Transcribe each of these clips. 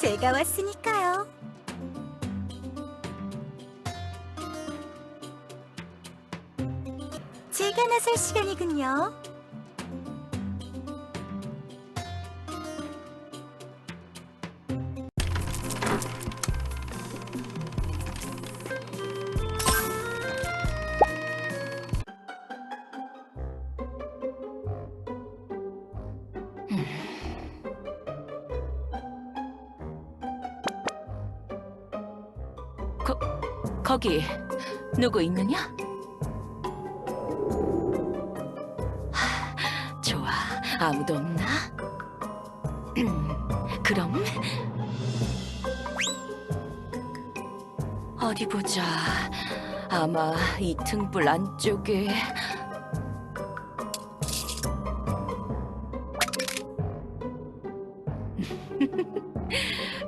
제가 왔으니까요. 제가 나설 시간이군요. 거기 누구 있느냐? 좋아, 아무도 없나? 그럼 어디 보자. 아마 이 등불 안쪽에.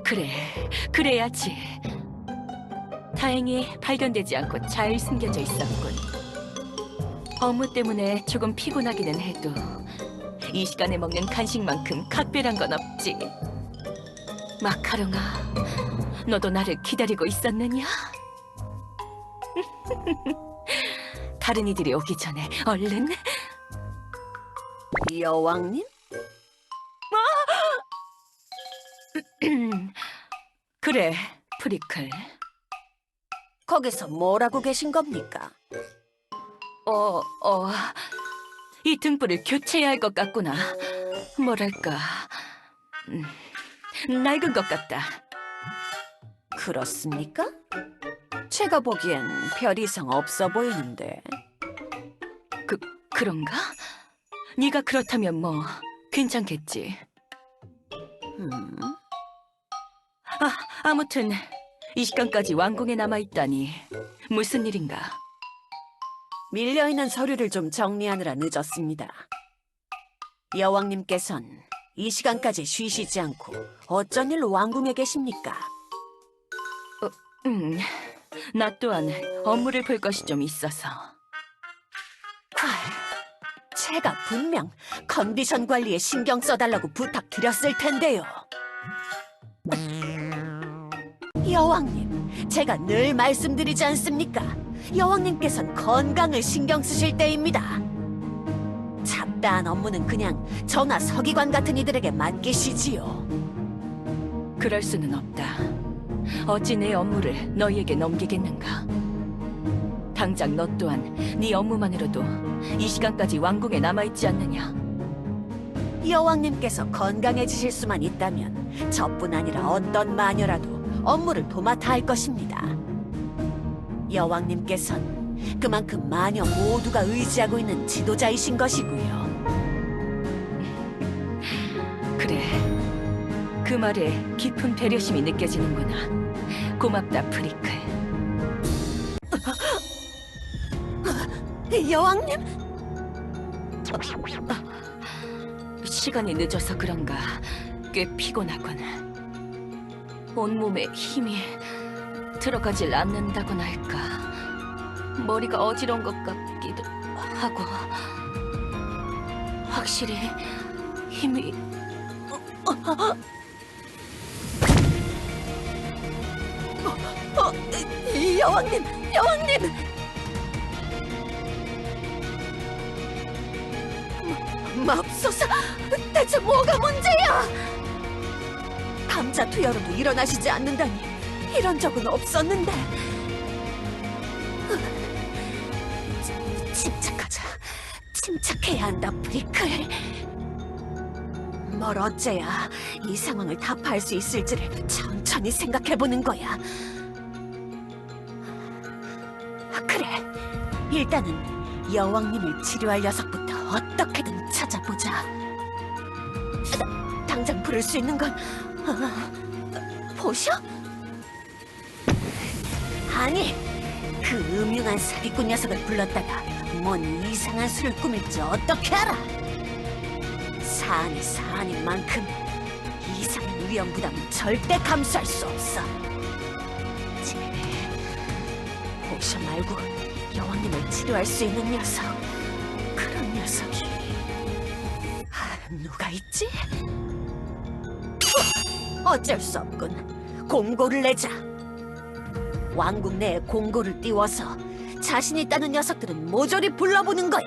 그래, 그래야지. 다행히 발견되지 않고 잘 숨겨져 있었군. 업무 때문에 조금 피곤하기는 해도 이 시간에 먹는 간식만큼 각별한 건 없지. 마카롱아, 너도 나를 기다리고 있었느냐? 다른 이들이 오기 전에 얼른. 여왕님? 그래, 프리클. 거기서 뭘 하고 계신 겁니까? 이 등불을 교체해야 할 것 같구나. 뭐랄까, 낡은 것 같다. 그렇습니까? 제가 보기엔 별 이상 없어 보이는데. 그런가? 네가 그렇다면 뭐 괜찮겠지. 아무튼 이 시간까지 완공에 남아있다니 무슨 일인가? 밀려있는 서류를 좀 정리하느라 늦었습니다. 여왕님께선 이 시간까지 쉬시지 않고 어쩐 일로 왕궁에 계십니까? 나 또한 업무를 볼 것이 좀 있어서. 제가 분명 컨디션 관리에 신경 써달라고 부탁드렸을 텐데요. 여왕님, 제가 늘 말씀드리지 않습니까? 여왕님께선 건강을 신경 쓰실 때입니다. 잡다한 업무는 그냥 저나 서기관 같은 이들에게 맡기시지요. 그럴 수는 없다. 어찌 내 업무를 너희에게 넘기겠는가? 당장 너 또한 네 업무만으로도 이 시간까지 왕궁에 남아있지 않느냐? 여왕님께서 건강해지실 수만 있다면 저뿐 아니라 어떤 마녀라도 업무를 도맡아 할 것입니다. 여왕님께선 그만큼 마녀 모두가 의지하고 있는 지도자이신 것이고요. 그래, 그 말에 깊은 배려심이 느껴지는구나. 고맙다, 프리클. 여왕님? 시간이 늦어서 그런가 꽤 피곤하군. 온몸에 힘이 들어가질 않는다고나 할까. 머리가 어지러운 것 같기도 하고. 확실히 힘이... 여왕님! 여왕님! 맙소사! 대체 뭐가 문제야? 감자 투여로도 일어나시지 않는다니 이런 적은 없었는데. 침착하자. 침착해야 한다, 프리클. 뭘 어째야 이 상황을 타파할 수 있을지를 천천히 생각해보는 거야. 그래, 일단은 여왕님을 치료할 녀석부터 어떻게든 찾아보자. 당장 부를 수 있는 건 포셔? 아니, 그 음흉한 사기꾼 녀석을 불렀다가 뭔 이상한 수를 꾸밀지 어떻게 알아? 사안인 만큼 이상한 위험 부담은 절대 감수할 수 없어. 포셔 말고 여왕님을 치료할 수 있는 녀석, 그런 녀석이 누가 있지? 어쩔 수 없군. 공고를 내자. 왕국 내에 공고를 띄워서 자신 있다는 녀석들은 모조리 불러보는 거야.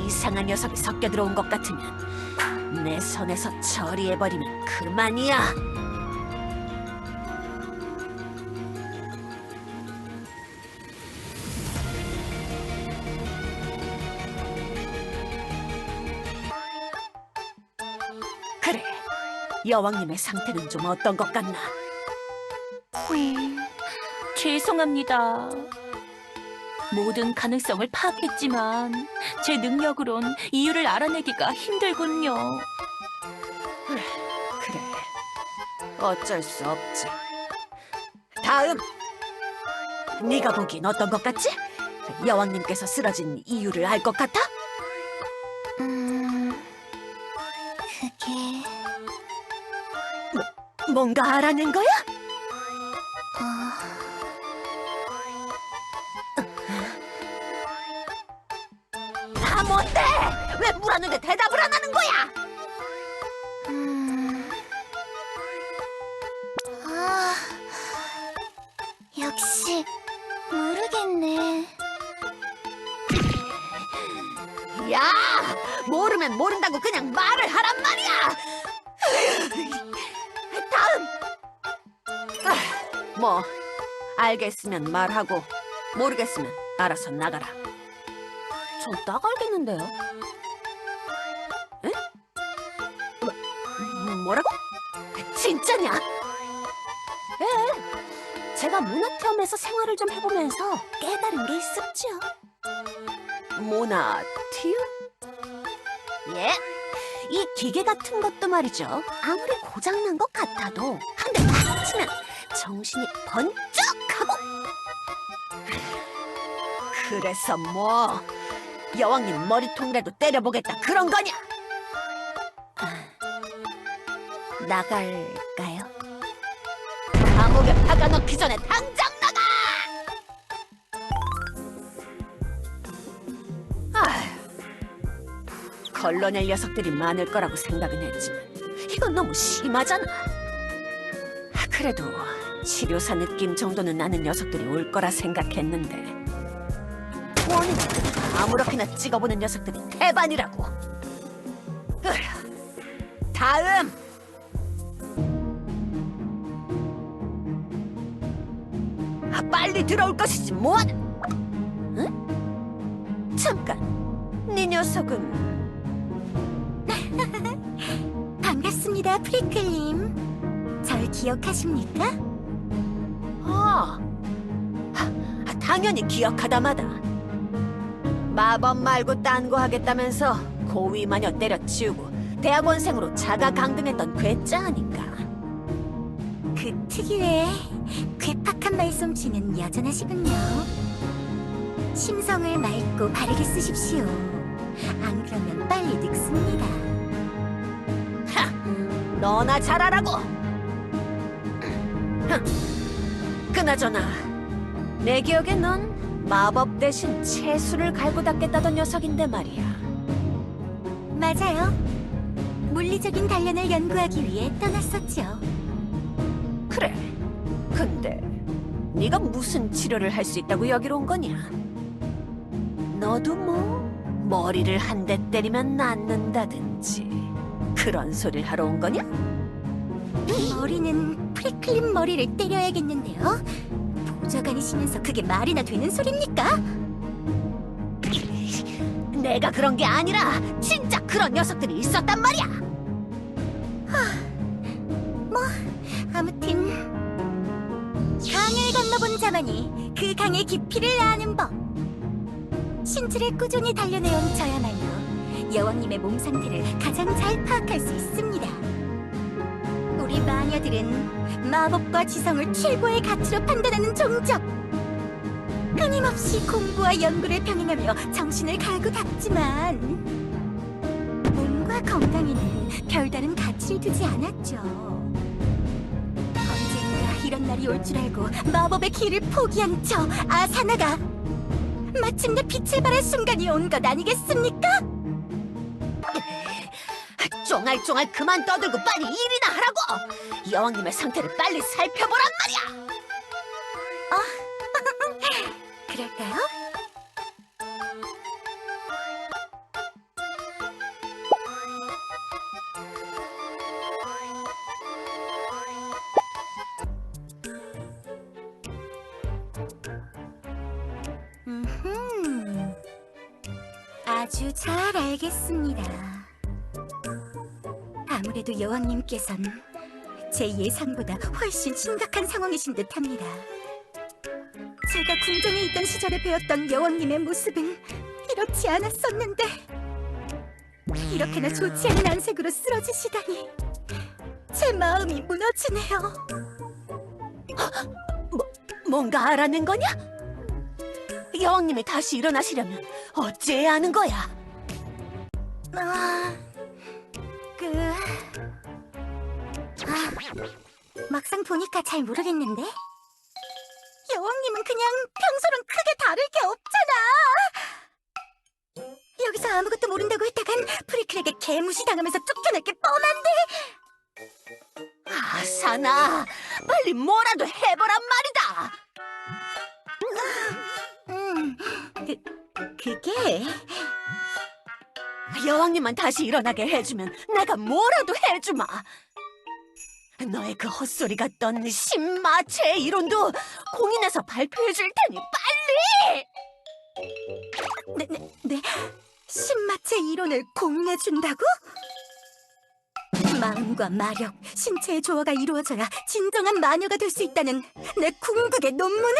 이상한 녀석이 섞여 들어온 것 같으면 내 손에서 처리해버리면 그만이야. 그래, 여왕님의 상태는 좀 어떤 것 같나? 죄송합니다. 모든 가능성을 파악했지만 제 능력으론 이유를 알아내기가 힘들군요. 그래, 어쩔 수 없지. 다음, 네가 보기엔 어떤 것 같지? 여왕님께서 쓰러진 이유를 알 것 같아? 그게... 뭔가 알아낸 거야? 아, 뭔데? 왜 물었는데 대답을 안 하는 거야? 역시 모르겠네. 야, 모르면 모른다고 그냥 말을 하란 말이야. 다음. 뭐 알겠으면 말하고 모르겠으면 알아서 나가라. 저 나가겠는데요? 에? 뭐라고? 진짜냐? 예, 제가 모나티엄에서 생활을 좀 해보면서 깨달은 게 있었죠. 모나티움? 예, 이 기계 같은 것도 말이죠. 아무리 고장난 것 같아도 한 대 탁 치면 정신이 번쩍하고. 그래서 뭐 여왕님 머리통이라도 때려보겠다 그런 거냐? 나갈까요? 감옥에 박아넣기 전에 당장 나가! 걸러낼 녀석들이 많을 거라고 생각은 했지만 이건 너무 심하잖아. 그래도 치료사 느낌 정도는 나는 녀석들이 올 거라 생각했는데 원인은 아무렇게나 찍어보는 녀석들이 태반이라고. 다음! 빨리 들어올 것이지 뭐하는? 응? 잠깐, 네 녀석은... 반갑습니다, 프리클님. 절 기억하십니까? 당연히 기억하다마다. 마법 말고 딴 거 하겠다면서 고위 마녀 때려치우고 대학원생으로 자가 강등했던 괴짜 아닌가? 그 특유의 괴팍한 말솜씨는 여전하시군요. 심성을 맑고 바르게 쓰십시오. 안 그러면 빨리 늙습니다. 너나 잘하라고. 그나저나 내 기억에 넌 마법 대신 채수를 갈고 닦겠다던 녀석인데 말이야. 맞아요. 물리적인 단련을 연구하기 위해 떠났었죠. 그래. 근데 네가 무슨 치료를 할 수 있다고 여기로 온 거냐? 너도 뭐 머리를 한 대 때리면 낫는다든지 그런 소리를 하러 온 거냐? 머리는 프리클린 머리를 때려야겠는데요. 보좌관이시면서 그게 말이나 되는 소립니까? 내가 그런 게 아니라 진짜 그런 녀석들이 있었단 말이야. 아무튼 강을 건너본 자만이 그 강의 깊이를 아는 법. 신체를 꾸준히 단련해온 저야말로 여왕님의 몸 상태를 가장 잘 파악할 수 있습니다. 우리 마녀들은 마법과 지성을 최고의 가치로 판단하는 종족. 끊임없이 공부와 연구를 병행하며 정신을 갈고 닦지만 몸과 건강에는 별다른 가치를 두지 않았죠. 언젠가 이런 날이 올 줄 알고 마법의 길을 포기한 저 아사나가 마침내 빛을 발할 순간이 온 것 아니겠습니까? 쫑알쫑알 그만 떠들고 빨리 일이나 하라고! 여왕님의 상태를 빨리 살펴보란 말이야! 그럴까요? 아주 잘 알겠습니다. 아무래도 여왕님께선 제 예상보다 훨씬 심각한 상황이신 듯합니다. 제가 궁정에 있던 시절에 배웠던 여왕님의 모습은 이렇지 않았었는데 이렇게나 좋지 않은 안색으로 쓰러지시다니 제 마음이 무너지네요. 뭔가 알아낸 거냐? 여왕님이 다시 일어나시려면 어찌해야 하는 거야? 막상 보니까 잘 모르겠는데? 여왕님은 그냥 평소랑 크게 다를 게 없잖아! 여기서 아무것도 모른다고 했다간 프리클에게 개무시당하면서 쫓겨날 게 뻔한데! 아사나, 빨리 뭐라도 해보란 말이다! 그게... 여왕님만 다시 일어나게 해주면 내가 뭐라도 해주마! 너의 그 헛소리 같던 신마체의 이론도 공인해서 발표해줄 테니 빨리! 네? 신마체 이론을 공인해준다고? 마음과 마력, 신체의 조화가 이루어져야 진정한 마녀가 될 수 있다는 내 궁극의 논문을?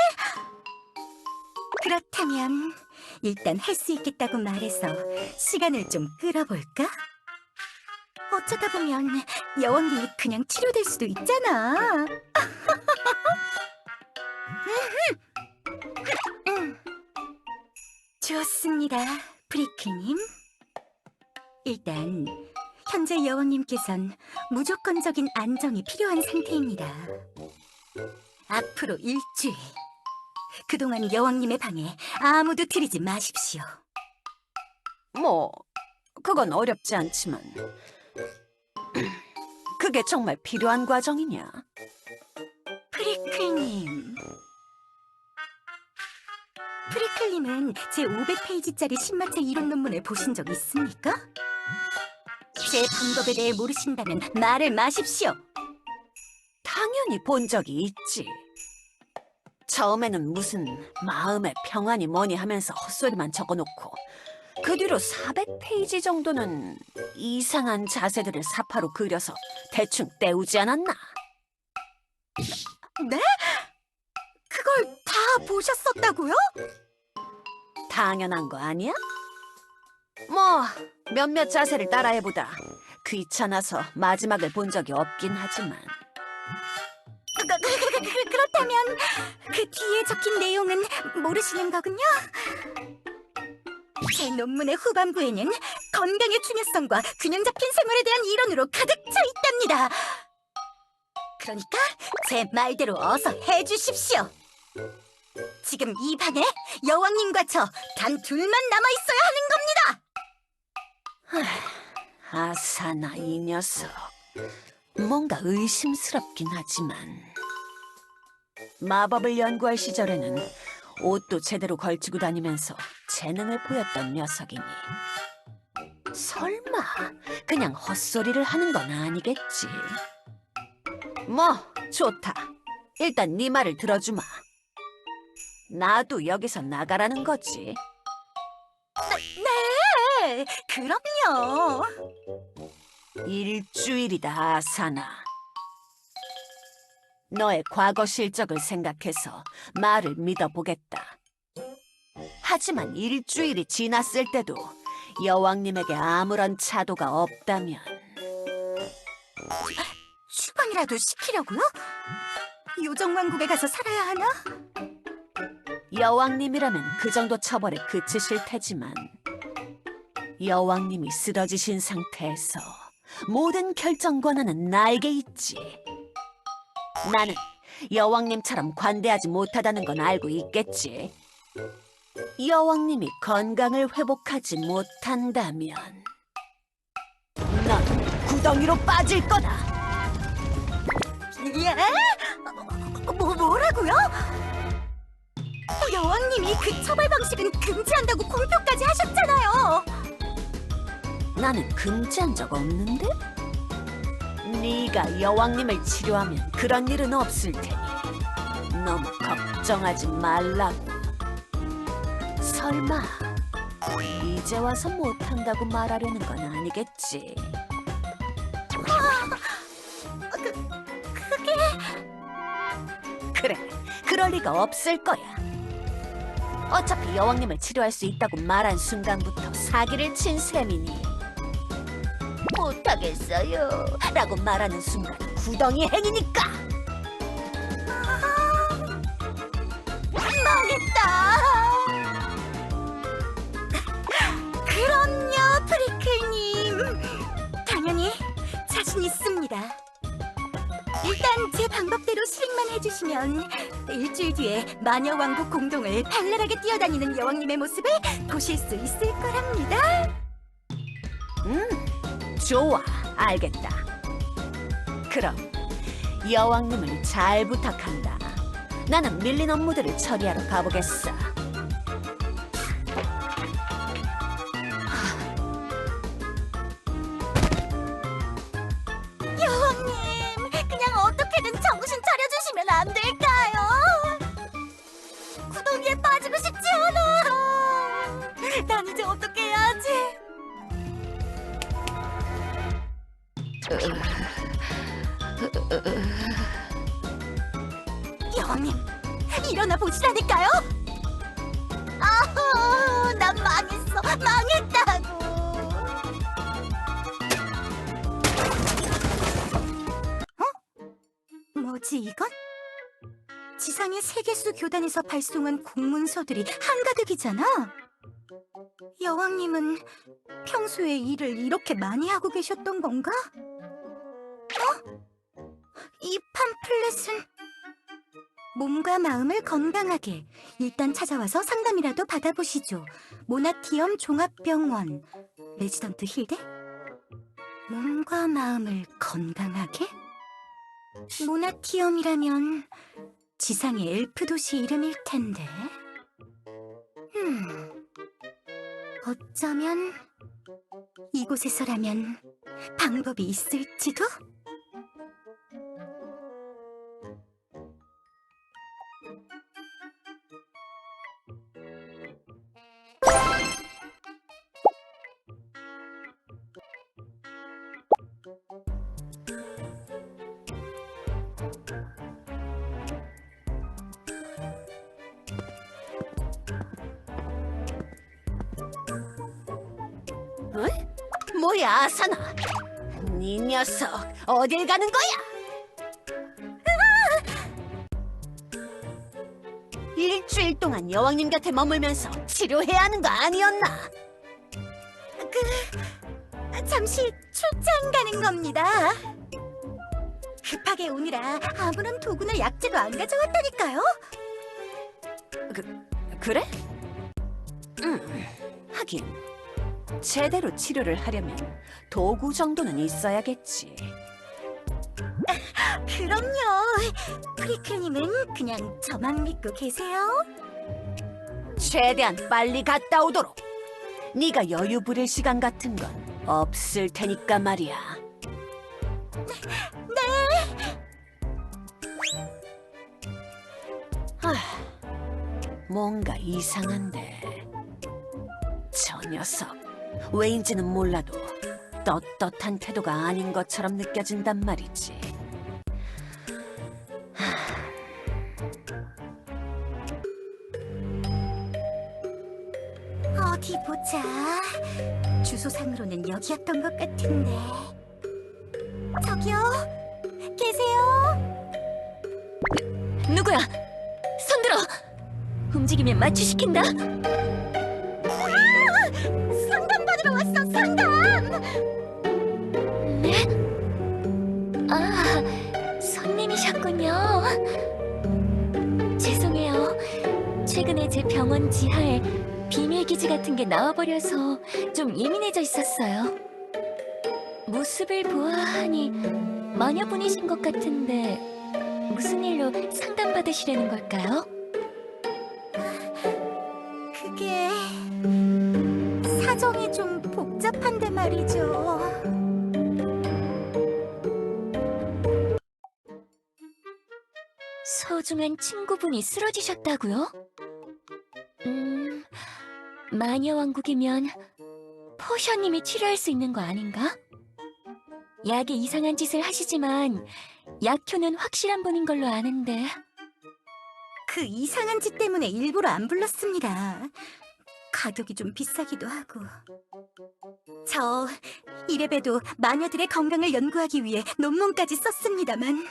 그렇다면 일단 할 수 있겠다고 말해서 시간을 좀 끌어볼까? 어쩌다 보면 여왕님이 그냥 치료될 수도 있잖아. 좋습니다, 프리클님. 일단 현재 여왕님께선 무조건적인 안정이 필요한 상태입니다. 앞으로 일주일 그동안 여왕님의 방에 아무도 들이지 마십시오. 뭐, 그건 어렵지 않지만 그게 정말 필요한 과정이냐? 프리클님. 프리클님은 제 500페이지짜리 신마체 이론 논문을 보신 적 있습니까? 제 방법에 대해 모르신다면 말을 마십시오. 당연히 본 적이 있지. 처음에는 무슨 마음의 평안이 뭐니 하면서 헛소리만 적어놓고 그 뒤로 400페이지 정도는 이상한 자세들을 사파로 그려서 대충 때우지 않았나? 네? 그걸 다 보셨었다고요? 당연한 거 아니야? 뭐 몇몇 자세를 따라해보다 귀찮아서 마지막을 본 적이 없긴 하지만 그렇다면 그 뒤에 적힌 내용은 모르시는 거군요? 제 논문의 후반부에는 건강의 중요성과 균형 잡힌 생활에 대한 이론으로 가득 차 있답니다. 그러니까 제 말대로 어서 해주십시오. 지금 이 방에 여왕님과 저 단 둘만 남아있어야 하는 겁니다. 아사나 이 녀석 뭔가 의심스럽긴 하지만 마법을 연구할 시절에는 옷도 제대로 걸치고 다니면서 재능을 보였던 녀석이니 설마 그냥 헛소리를 하는 건 아니겠지. 뭐 좋다. 일단 네 말을 들어주마. 나도 여기서 나가라는 거지. 네, 그럼요. 일주일이다, 아사나. 너의 과거 실적을 생각해서 말을 믿어보겠다. 하지만 일주일이 지났을 때도 여왕님에게 아무런 차도가 없다면 출근이라도 시키려고요? 요정왕국에 가서 살아야 하나? 여왕님이라면 그 정도 처벌에 그치실 테지만 여왕님이 쓰러지신 상태에서 모든 결정 권한은 나에게 있지. 나는 여왕님처럼 관대하지 못하다는 건 알고 있겠지. 여왕님이 건강을 회복하지 못한다면 넌 구덩이로 빠질 거다. 예? 뭐라고요? 여왕님이 그 처벌 방식은 금지한다고 공표까지 하셨잖아요. 나는 금지한 적 없는데? 네가 여왕님을 치료하면 그런 일은 없을 테니 너무 걱정하지 말라고. 설마 이제 와서 못한다고 말하려는 건 아니겠지? 그게... 그래, 그럴 리가 없을 거야. 어차피 여왕님을 치료할 수 있다고 말한 순간부터 사기를 친 셈이니 못하겠어요 라고 말하는 순간 구덩이 행위니까. 망했다. 그럼요, 프리클님. 당연히 자신 있습니다. 일단 제 방법대로 실행만 해주시면 일주일 뒤에 마녀왕국 공동을 발랄하게 뛰어다니는 여왕님의 모습을 보실 수 있을 거랍니다. 좋아, 알겠다. 그럼 여왕님을 잘 부탁한다. 나는 밀린 업무들을 처리하러 가보겠어. 여왕님, 그냥 어떻게든 정신 차려주시면 안 될까요? 구덩이에 빠지고 싶지 않아. 난 이제 어떻게 해야지? 여왕님, 일어나 보시라니까요. 아우, 난 망했어. 망했다고. 뭐지 이건? 지상의 세계수 교단에서 발송한 공문서들이 한가득이잖아. 여왕님은 평소에 일을 이렇게 많이 하고 계셨던 건가? 이 팜플렛은 몸과 마음을 건강하게 일단 찾아와서 상담이라도 받아보시죠. 모나티엄 종합병원 레지던트 힐데? 몸과 마음을 건강하게? 모나티엄이라면 지상의 엘프 도시 이름일 텐데. 어쩌면 이곳에서라면 방법이 있을지도? 뭐야, 아사나? 네 녀석, 어딜 가는 거야? 일주일 동안 여왕님 곁에 머물면서 치료해야 하는 거 아니었나? 잠시 출장 가는 겁니다. 급하게 오느라 아무런 도구나 약재도 안 가져왔다니까요. 그래? 하긴 제대로 치료를 하려면 도구 정도는 있어야겠지. 그럼요. 프리클님은 그냥 저만 믿고 계세요. 최대한 빨리 갔다 오도록. 네가 여유 부릴 시간 같은 건 없을 테니까 말이야. 뭔가 이상한데. 저 녀석, 왜인지는 몰라도 떳떳한 태도가 아닌 것처럼 느껴진단 말이지. 어디 보자. 주소상으로는 여기였던 것 같은데. 저기요, 계세요? 누구야? 손들어! 움직이면 마취시킨다. 상담 받으러 왔어, 상담! 네? 아, 손님이셨군요. 죄송해요. 최근에 제 병원 지하에 비밀 기지 같은 게 나와버려서 좀 예민해져 있었어요. 모습을 보아하니 마녀분이신 것 같은데 무슨 일로 상담받으시려는 걸까요? 그게 사정이 좀 복잡한데 말이죠. 소중한 친구분이 쓰러지셨다고요? 마녀왕국이면 포션님이 치료할 수 있는 거 아닌가? 약에 이상한 짓을 하시지만 약효는 확실한 분인 걸로 아는데. 그 이상한 짓 때문에 일부러 안 불렀습니다. 가격이 좀 비싸기도 하고. 저 이래봬도 마녀들의 건강을 연구하기 위해 논문까지 썼습니다만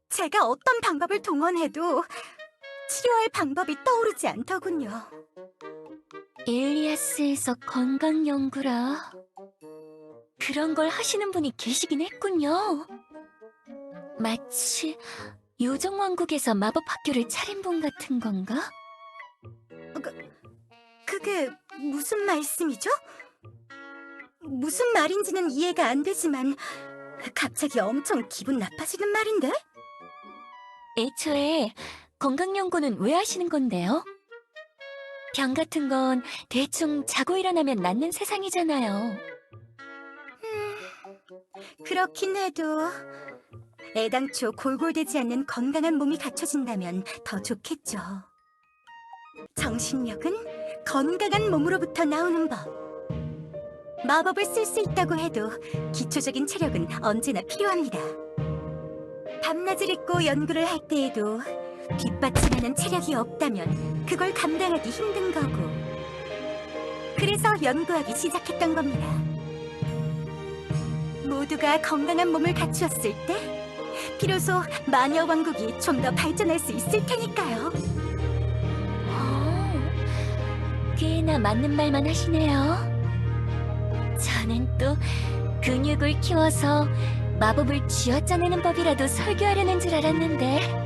제가 어떤 방법을 동원해도 치료할 방법이 떠오르지 않더군요. 일리아스에서 건강 연구라. 그런 걸 하시는 분이 계시긴 했군요. 마치 요정왕국에서 마법 학교를 차린 분 같은 건가? 그게 무슨 말씀이죠? 무슨 말인지는 이해가 안 되지만 갑자기 엄청 기분 나빠지는 말인데? 애초에 건강 연구는 왜 하시는 건데요? 병 같은 건 대충 자고 일어나면 낫는 세상이잖아요. 그렇긴 해도 애당초 골골대지 않는 건강한 몸이 갖춰진다면 더 좋겠죠. 정신력은 건강한 몸으로부터 나오는 법. 마법을 쓸 수 있다고 해도 기초적인 체력은 언제나 필요합니다. 밤낮을 잊고 연구를 할 때에도 뒷받침하는 체력이 없다면 그걸 감당하기 힘든 거고. 그래서 연구하기 시작했던 겁니다. 모두가 건강한 몸을 갖추었을 때 비로소 마녀 왕국이 좀 더 발전할 수 있을 테니까요. 꽤나 맞는 말만 하시네요. 저는 또 근육을 키워서 마법을 쥐어짜내는 법이라도 설교하려는 줄 알았는데.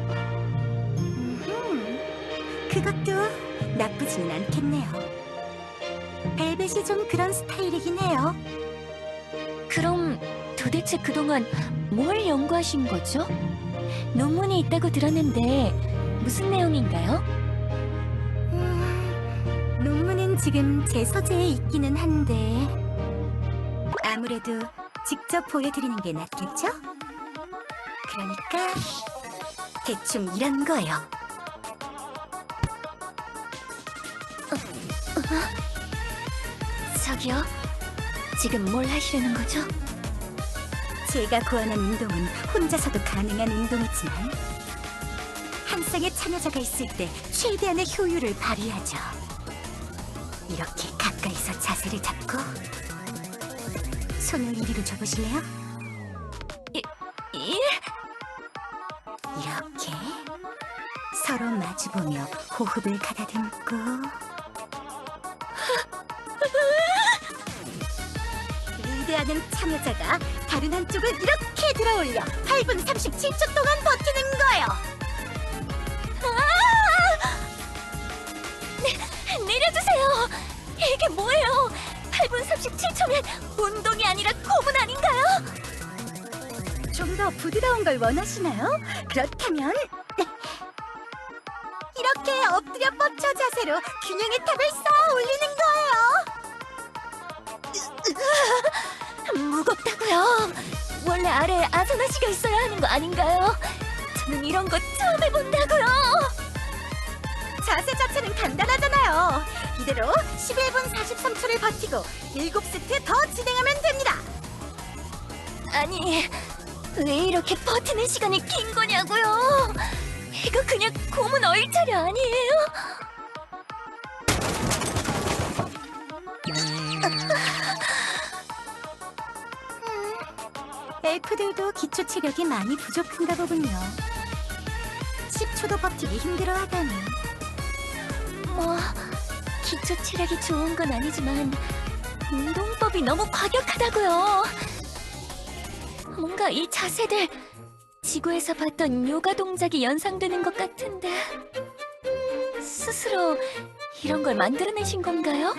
그것도 나쁘지는 않겠네요. 벨벳이 좀 그런 스타일이긴 해요. 그럼 도대체 그동안 뭘 연구하신 거죠? 논문이 있다고 들었는데 무슨 내용인가요? 논문은 지금 제 서재에 있기는 한데 아무래도 직접 보여드리는 게 낫겠죠? 그러니까 대충 이런 거요. 저기요, 지금 뭘 하시려는 거죠? 제가 고안한 운동은 혼자서도 가능한 운동이지만 한 쌍의 참여자가 있을 때 최대한의 효율을 발휘하죠. 이렇게 가까이서 자세를 잡고 손을 이리로 줘보실래요? 예? 이렇게 서로 마주보며 호흡을 가다듬고 리드하는 참여자가 다른 한쪽을 이렇게 들어올려 8분 37초 동안 버티는 거예요. 내려주세요. 이게 뭐예요? 8분 37초면 운동이 아니라 고문 아닌가요? 좀 더 부드러운 걸 원하시나요? 그렇다면 이렇게 엎드려 뻗쳐 자세로 균형의 탑을 쌓아 올리는 거예요. 무겁다고요? 원래 아래에 아사나시가 있어야 하는 거 아닌가요? 저는 이런 거 처음 해본다고요. 자세 자체는 간단하잖아요. 이대로 11분 43초를 버티고 7세트 더 진행하면 됩니다. 아니, 왜 이렇게 버티는 시간이 긴 거냐고요? 이거 그냥 고문 얼차려 아니에요? 엘프들도 기초 체력이 많이 부족한가 보군요. 10초도 버티기 힘들어하다니. 뭐 기초 체력이 좋은 건 아니지만 운동법이 너무 과격하다고요. 뭔가 이 자세들 지구에서 봤던 요가 동작이 연상되는 것 같은데 스스로 이런 걸 만들어내신 건가요?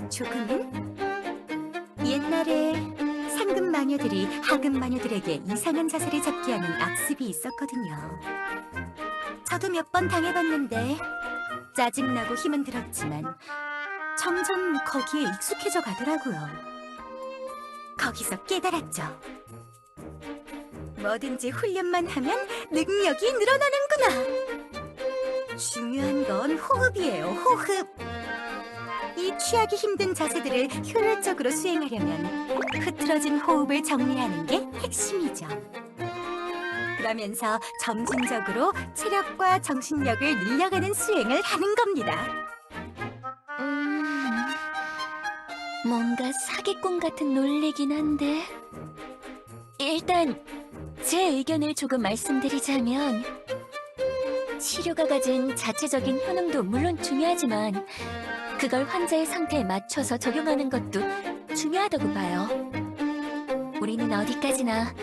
조금은? 옛날에 상급 마녀들이 하급 마녀들에게 이상한 자세를 잡게 하는 악습이 있었거든요. 저도 몇 번 당해봤는데 짜증나고 힘은 들었지만 점점 거기에 익숙해져 가더라고요. 거기서 깨달았죠. 뭐든지 훈련만 하면 능력이 늘어나는구나. 중요한 건 호흡이에요, 호흡. 이 취하기 힘든 자세들을 효율적으로 수행하려면 흐트러진 호흡을 정리하는 게 핵심이죠. 그러면서 점진적으로 체력과 정신력을 늘려가는 수행을 하는 겁니다. 뭔가 사기꾼 같은 논리긴 한데 일단 제 의견을 조금 말씀드리자면 치료가 가진 자체적인 효능도 물론 중요하지만 그걸 환자의 상태에 맞춰서 적용하는 것도 중요하다고 봐요. 우리는 어디까지나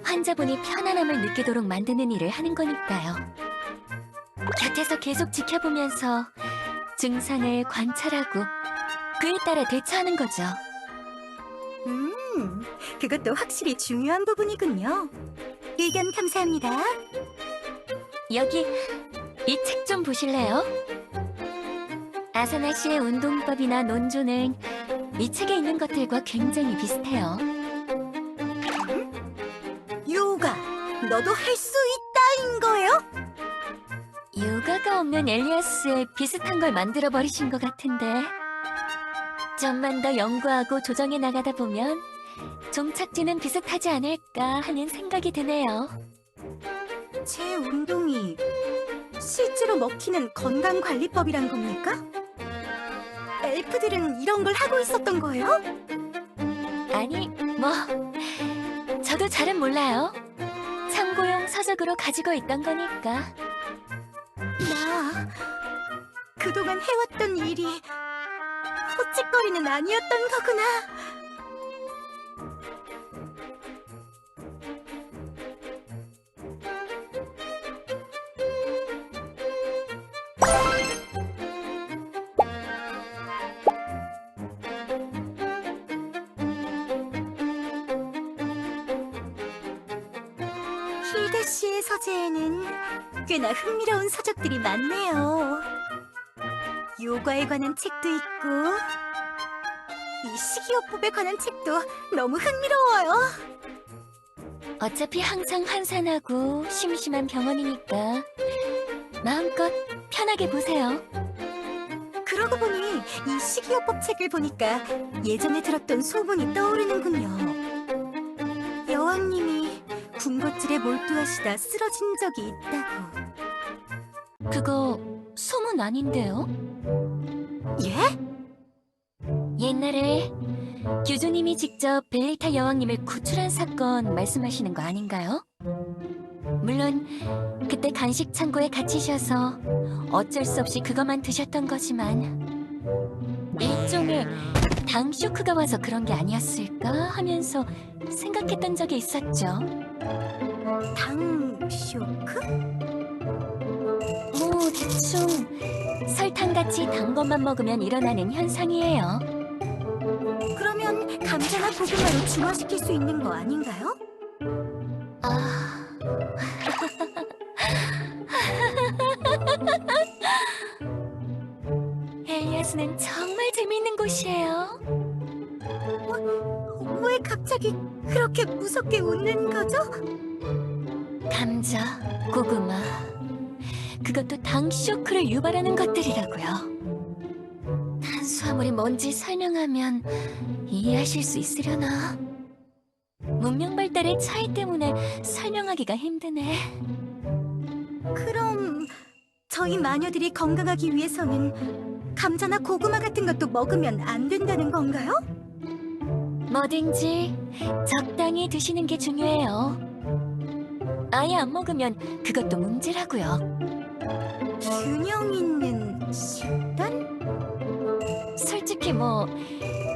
환자분이 편안함을 느끼도록 만드는 일을 하는 거니까요. 곁에서 계속 지켜보면서 증상을 관찰하고 그에 따라 대처하는 거죠. 그것도 확실히 중요한 부분이군요. 의견 감사합니다. 여기 이 책 좀 보실래요? 아사나 씨의 운동법이나 논조는 이 책에 있는 것들과 굉장히 비슷해요. 요가, 너도 할 수 있다인 거예요? 요가가 없는 엘리아스에 비슷한 걸 만들어 버리신 것 같은데 좀만 더 연구하고 조정해 나가다 보면 종착지는 비슷하지 않을까 하는 생각이 드네요. 제 운동이 실제로 먹히는 건강관리법이란 겁니까? 엘프들은 이런 걸 하고 있었던 거예요? 아니, 뭐 저도 잘은 몰라요. 참고용 서적으로 가지고 있던 거니까. 나 그동안 해왔던 일이 헛짓거리는 아니었던 거구나. 힐데 씨의 서재에는 꽤나 흥미로운 서적들이 많네요. 요가에 관한 책도 있고 이 식이요법에 관한 책도 너무 흥미로워요. 어차피 항상 환산하고 심심한 병원이니까 마음껏 편하게 보세요. 그러고 보니 이 식이요법 책을 보니까 예전에 들었던 소문이 떠오르는군요. 여왕님이 군것질에 몰두하시다 쓰러진 적이 있다고. 그거 소문 아닌데요? 예? 옛날에 교주님이 직접 벨리타 여왕님을 구출한 사건 말씀하시는 거 아닌가요? 물론 그때 간식 창고에 갇히셔서 어쩔 수 없이 그것만 드셨던 거지만 일종의 당 쇼크가 와서 그런 게 아니었을까 하면서 생각했던 적이 있었죠. 당 쇼크? 뭐 대충 설탕같이 단 것만 먹으면 일어나는 현상이에요. 그러면 감자나 고구마로 중화시킬 수 있는 거 아닌가요? 아... 엘리아스는 정말 재밌는 곳이에요. 왜 갑자기 그렇게 무섭게 웃는 거죠? 감자, 고구마, 그것도 당 쇼크를 유발하는 것들이라고요. 탄수화물이 뭔지 설명하면 이해하실 수 있으려나? 문명 발달의 차이 때문에 설명하기가 힘드네. 그럼 저희 마녀들이 건강하기 위해서는 감자나 고구마 같은 것도 먹으면 안 된다는 건가요? 뭐든지 적당히 드시는 게 중요해요. 아예 안 먹으면 그것도 문제라고요. 균형 있는 식단? 솔직히 뭐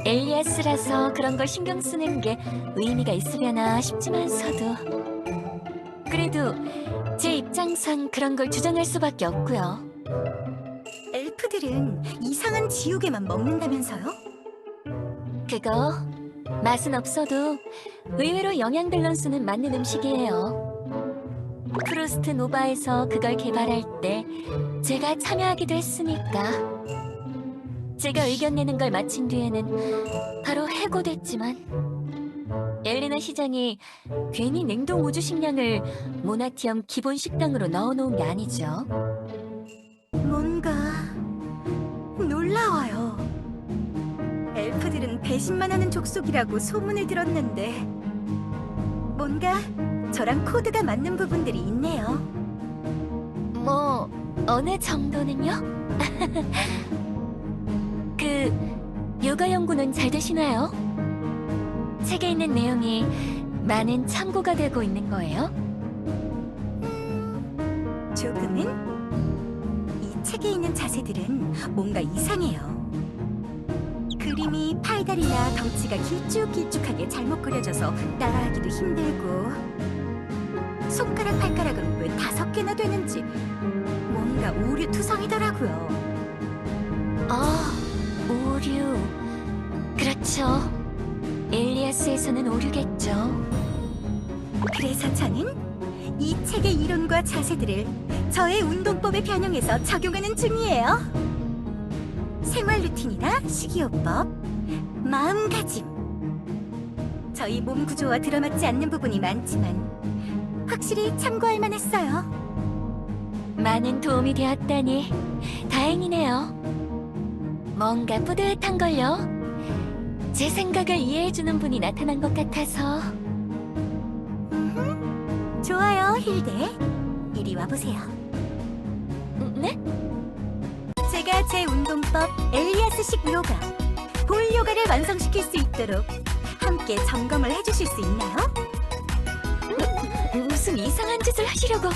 엘리아스라서 그런 걸 신경 쓰는 게 의미가 있으려나 싶지만서도 그래도 제 입장상 그런 걸 주장할 수밖에 없고요. 엘프들은 이상한 지우개만 먹는다면서요? 그거 맛은 없어도 의외로 영양 밸런스는 맞는 음식이에요. 프로스트 노바에서 그걸 개발할 때 제가 참여하기도 했으니까. 제가 의견 내는 걸 마친 뒤에는 바로 해고됐지만 엘레나 시장이 괜히 냉동 우주 식량을 모나티엄 기본 식당으로 넣어놓은 게 아니죠. 뭔가 놀라워요. 엘프들은 배신만 하는 족속이라고 소문을 들었는데 뭔가 저랑 코드가 맞는 부분들이 있네요. 뭐 어느 정도는요? 그 요가 연구는 잘 되시나요? 책에 있는 내용이 많은 참고가 되고 있는 거예요? 조금은? 이 책에 있는 자세들은 뭔가 이상해요. 그림이 팔다리나 덩치가 길쭉길쭉하게 잘못 그려져서 따라하기도 힘들고 손가락 발가락은 왜 5개나 되는지 뭔가 오류투성이더라고요. 오류. 그렇죠. 엘리아스에서는 오류겠죠. 그래서 저는 이 책의 이론과 자세들을 저의 운동법에 변형해서 적용하는 중이에요. 생활 루틴이나 식이요법, 마음가짐. 저희 몸 구조와 들어맞지 않는 부분이 많지만 확실히 참고할 만했어요. 많은 도움이 되었다니 다행이네요. 뭔가 뿌듯한걸요. 제 생각을 이해해주는 분이 나타난 것 같아서. 좋아요, 힐데. 이리 와보세요. 네? 제가 제 운동법 엘리아스식 요가, 볼 요가를 완성시킬 수 있도록 함께 점검을 해주실 수 있나요? 무슨 이상한 짓을 하시려고.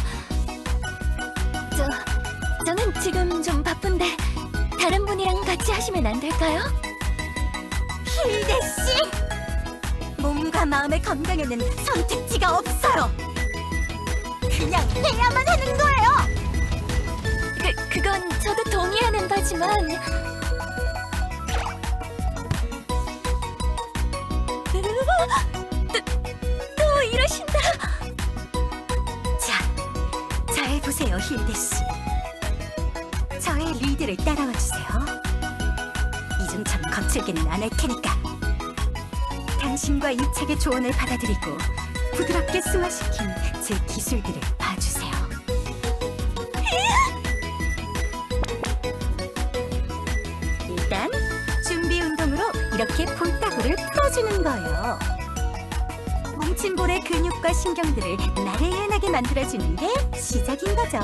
저는 지금 좀 바쁜데 다른 분이랑 같이 하시면 안 될까요? 힐데씨! 몸과 마음의 건강에는 선택지가 없어요! 그냥 해야만 하는 거예요! 그건 저도 동의하는 바지만. 또 이러신다. 자, 잘 보세요, 힐데씨. 저의 리드를 따라와 주세요. 이전처럼 거칠게는 안 할 테니까. 당신과 이 책의 조언을 받아들이고 부드럽게 승화시킨 제 기술들을 봐주세요. 일단 준비 운동으로 이렇게 볼따구를 풀어주는 거예요. 뭉친 볼의 근육과 신경들을 나른하게 만들어주는 게 시작인 거죠.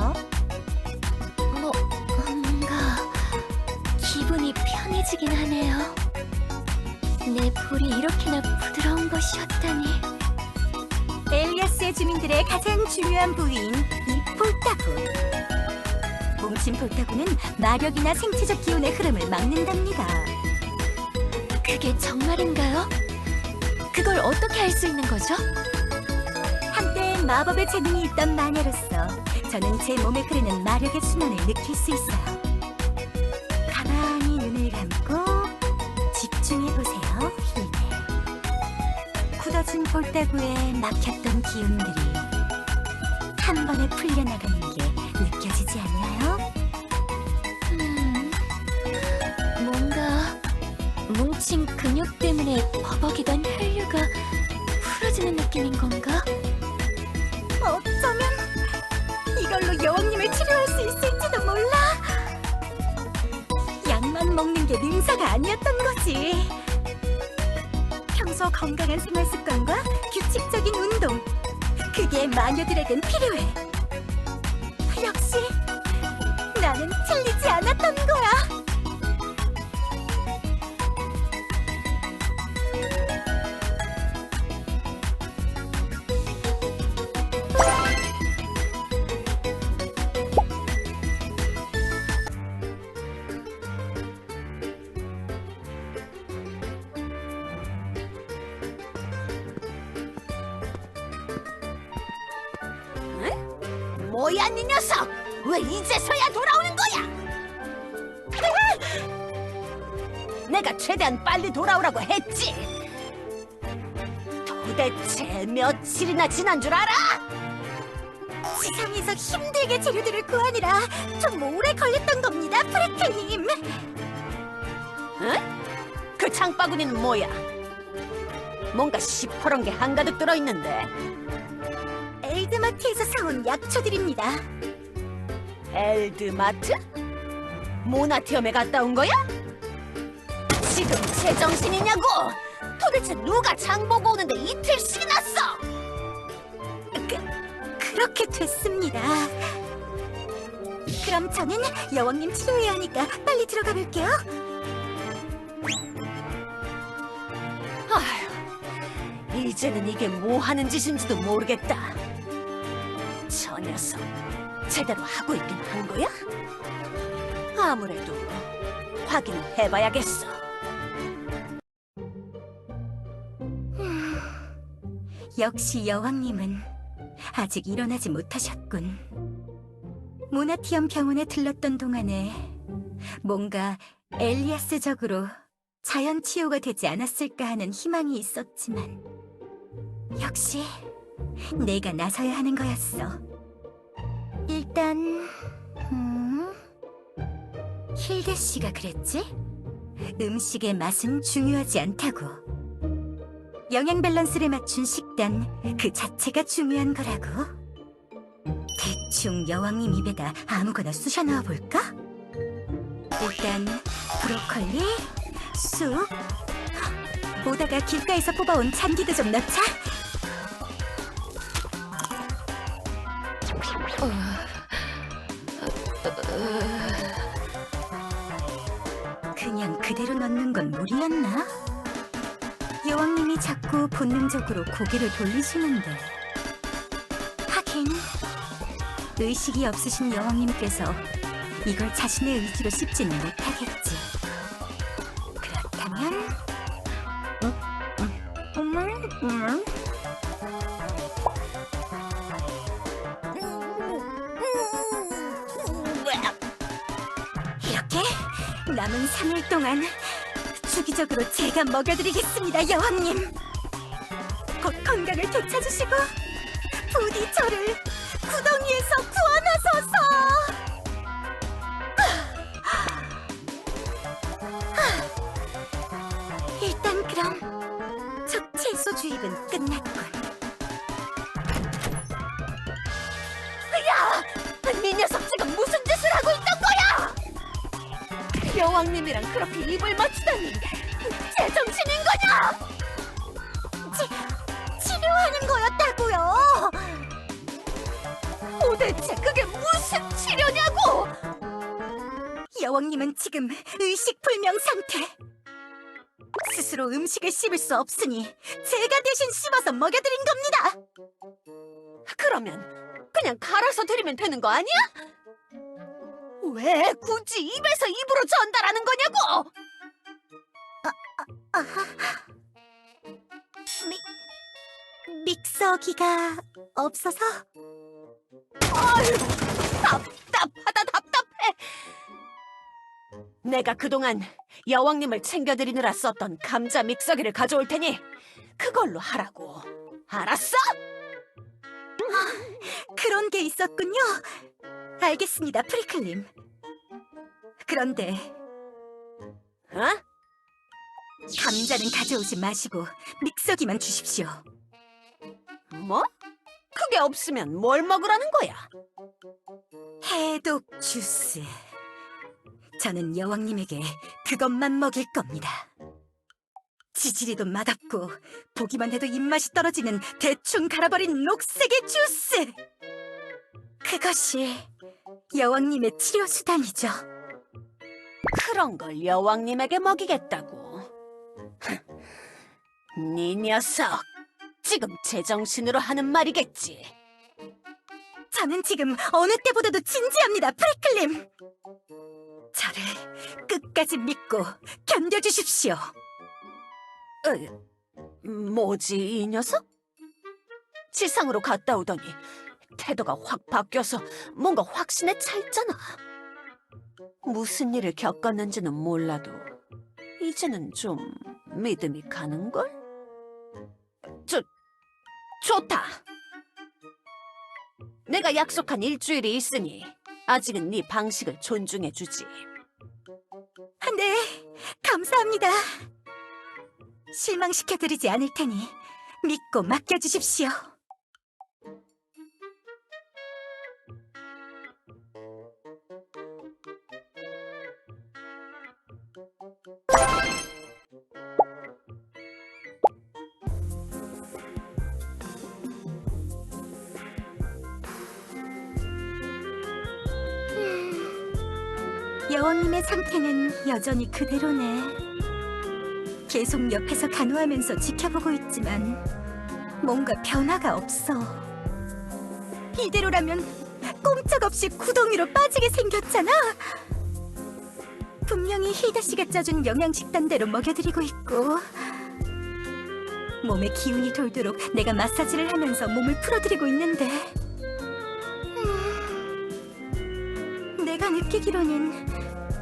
뭔가 기분이 편해지긴 하네요. 내 볼이 이렇게나 부드러운 것이었다니. 엘리아스의 주민들의 가장 중요한 부위인 이 볼따구. 뭉친 볼따구는 마력이나 생체적 기운의 흐름을 막는답니다. 그게 정말인가요? 그걸 어떻게 할 수 있는 거죠? 한때 마법의 재능이 있던 마녀로서 저는 제 몸에 흐르는 마력의 순환을 느낄 수 있어요. 가만히 눈을 감고 집중해보세요, 힐데. 굳어진 볼따구에 막혔던 기운들이 한 번에 풀려나가는 게 느껴지지 않나요? 뭔가 뭉친 근육 때문에 버벅이던 혈류가 풀어지는 느낌인 건가? 어쩌면 이걸로 여왕님을 치료할 수 있을지도 몰라. 약만 먹는 게 능사가 아니었던 거지. 평소 건강한 생활 습관과 규칙적인 운동, 그게 마녀들에겐 필요해. 역시 나는 틀리지 않았던 거야. 뭐야, 네 녀석! 왜 이제서야 돌아오는 거야? 내가 최대한 빨리 돌아오라고 했지. 도대체 며칠이나 지난 줄 알아? 지상에서 힘들게 재료들을 구하느라 좀 오래 걸렸던 겁니다, 프레클님. 응? 그 장바구니는 뭐야? 뭔가 시퍼런 게 한가득 들어있는데. 엘드마트에서 사온 약초들입니다. 엘드마트? 모나티엄에 갔다 온 거야? 지금 제정신이냐고! 도대체 누가 장 보고 오는데 이틀씩이나 써! 그렇게 됐습니다. 그럼 저는 여왕님 치료해야 하니까 빨리 들어가 볼게요. 아휴, 이제는 이게 뭐 하는 짓인지도 모르겠다. 저 녀석 제대로 하고 있긴 한 거야? 아무래도 확인을 해봐야겠어. 역시 여왕님은 아직 일어나지 못하셨군. 모나티엄 병원에 들렀던 동안에 뭔가 엘리아스적으로 자연 치유가 되지 않았을까 하는 희망이 있었지만 역시 내가 나서야 하는 거였어. 일단 힐데 씨가 그랬지? 음식의 맛은 중요하지 않다고. 영양 밸런스를 맞춘 식단 그 자체가 중요한 거라고. 대충 여왕님 입에다 아무거나 쑤셔 넣어 볼까? 일단 브로콜리, 쑥, 오다가 길가에서 뽑아온 잔디도 좀 넣자. 그냥 그대로 넣는 건 무리였나? 여왕님이 자꾸 본능적으로 고개를 돌리시는데. 하긴 의식이 없으신 여왕님께서 이걸 자신의 의지로 씹지는 못하겠지. 그렇다면 이렇게 남은 3일 동안 주기적으로 제가 먹여드리겠습니다, 여왕님. 곧 건강을 되찾으시고 부디 저를 구덩이에서 구원하소서. 일단 그럼 첫 채소 주입은 끝났군. 야! 네 녀석 지금 무슨 짓을 하고 있던 거야! 여왕님이랑 그렇게 입을 맞추다니 제정신인 거냐! 치료하는 거였다고요. 도대체 그게 무슨 치료냐고! 여왕님은 지금 의식불명 상태. 스스로 음식을 씹을 수 없으니 제가 대신 씹어서 먹여드린 겁니다. 그러면 그냥 갈아서 드리면 되는 거 아니야? 왜 굳이 입에서 입으로 전달하는 거냐고! 믹서기가 없어서. 아유, 답답하다 답답해! 내가 그동안 여왕님을 챙겨드리느라 썼던 감자 믹서기를 가져올 테니 그걸로 하라고. 알았어? 그런 게 있었군요. 알겠습니다, 프리클님. 그런데 어? 감자는 가져오지 마시고 믹서기만 주십시오. 뭐? 그게 없으면 뭘 먹으라는 거야? 해독 주스. 저는 여왕님에게 그것만 먹일 겁니다. 지지리도 맛없고 보기만 해도 입맛이 떨어지는 대충 갈아버린 녹색의 주스. 그것이 여왕님의 치료 수단이죠. 그런 걸 여왕님에게 먹이겠다고. 네 녀석, 지금 제정신으로 하는 말이겠지. 저는 지금 어느 때보다도 진지합니다, 프리클님. 저를 끝까지 믿고 견뎌주십시오. 뭐지, 이 녀석? 지상으로 갔다 오더니 태도가 확 바뀌어서 뭔가 확신에 차 있잖아. 무슨 일을 겪었는지는 몰라도 이제는 좀 믿음이 가는걸? 좋다. 내가 약속한 일주일이 있으니 아직은 네 방식을 존중해주지. 네, 감사합니다. 실망시켜드리지 않을 테니 믿고 맡겨주십시오. 여왕님의 상태는 여전히 그대로네. 계속 옆에서 간호하면서 지켜보고 있지만 뭔가 변화가 없어. 이대로라면 꼼짝없이 구덩이로 빠지게 생겼잖아. 분명히 힐다 씨가 짜준 영양식단대로 먹여드리고 있고 몸에 기운이 돌도록 내가 마사지를 하면서 몸을 풀어드리고 있는데 내가 느끼기로는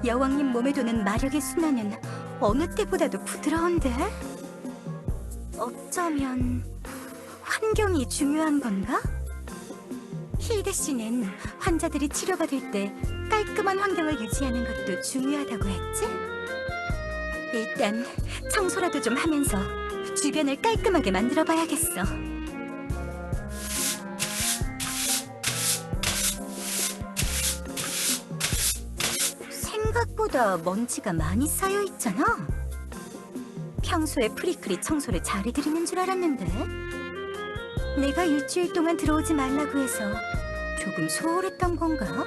여왕님 몸에 도는 마력의 순환은 어느 때보다도 부드러운데? 어쩌면 환경이 중요한 건가? 힐데 씨는 환자들이 치료받을 때 깔끔한 환경을 유지하는 것도 중요하다고 했지? 일단 청소라도 좀 하면서 주변을 깔끔하게 만들어봐야겠어. 생각보다 먼지가 많이 쌓여있잖아? 평소에 프리클이 청소를 잘 해드리는 줄 알았는데 내가 일주일 동안 들어오지 말라고 해서 조금 소홀했던 건가?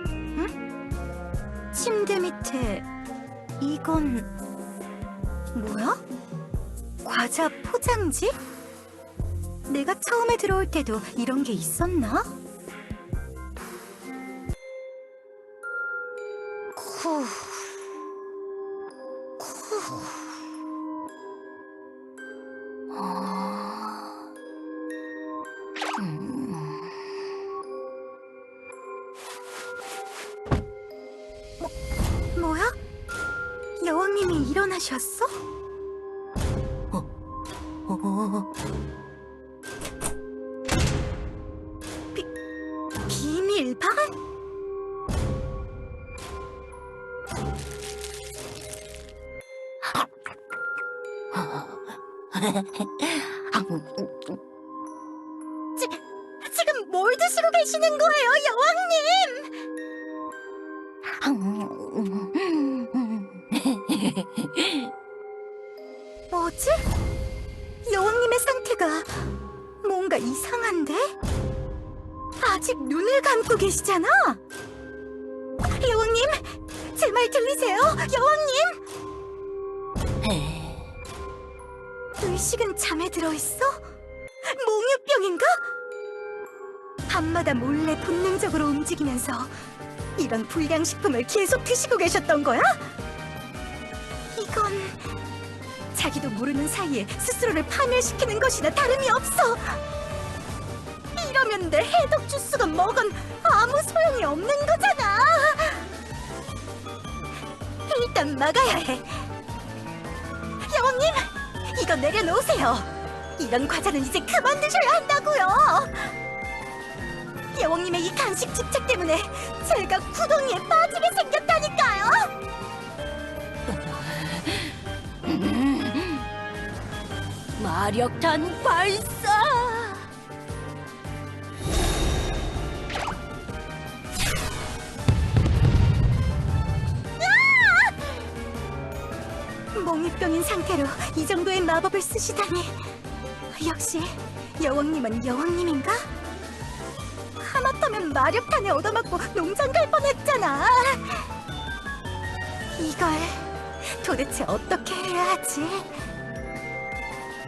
응? 침대 밑에 이건 뭐야? 과자 포장지? 내가 처음에 들어올 때도 이런 게 있었나? 후. 뭐야? 여왕님이 일어나셨어? 비밀방? 지금 뭘 드시고 계시는 거예요, 여왕님? 뭐지? 여왕님의 상태가 뭔가 이상한데? 아직 눈을 감고 계시잖아? 여왕님, 제 말 들리세요? 여왕님? 의식은 잠에 들어있어? 몽유병인가? 밤마다 몰래 본능적으로 움직이면서 이런 불량식품을 계속 드시고 계셨던 거야? 이건 자기도 모르는 사이에 스스로를 파멸시키는 것이나 다름이 없어. 이러면 내 해독 주스가 먹은 아무 소용이 없는 거잖아. 일단 막아야 해. 여왕님, 이거 내려놓으세요. 이런 과자는 이제 그만 드셔야 한다고요. 여왕님의 이 간식 집착 때문에 제가 구덩이에 빠지게 생겼다니까요. 마력탄 발사! 몽유병인 상태로 이 정도의 마법을 쓰시다니. 역시 여왕님은 여왕님인가? 하마터면 마력탄에 얻어맞고 농장 갈 뻔했잖아. 이걸 도대체 어떻게 해야 하지?